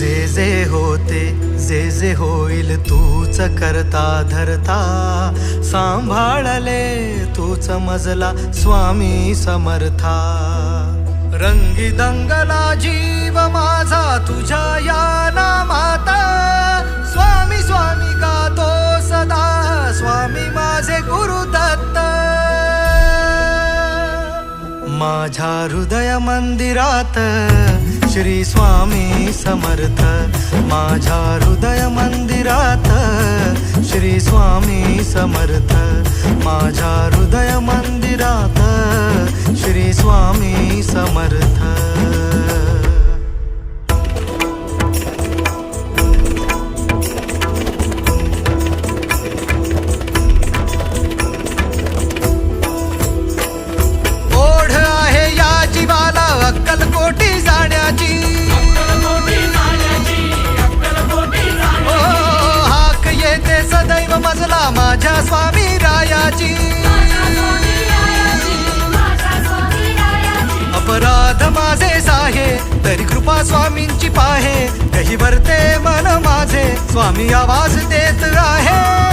जे जे होते जे जे होईल तूच करता धरता, सांभाळले तूच मजला स्वामी समर्था. रंगी दंगला जीव माझा तुझ्या या नामात, स्वामी स्वामी गातो सदा स्वामी माझे गुरुदत्त. माझ्या हृदय मंदिरात श्री स्वामी समर्थ, माझ्या हृदय मंदिरात श्री स्वामी समर्थ, माझ्या हृदय मंदिरात श्री स्वामी समर्थ. ओढ आहे या जीवाला अक्कलकोटी जाण्याची, हाक येते सदैव मजला माझ्या स्वामी रायाची. अपराध माझे साहे तरी कृपा स्वामींची पाहे, कही वरते मन माझे स्वामी आवाज देत आहे.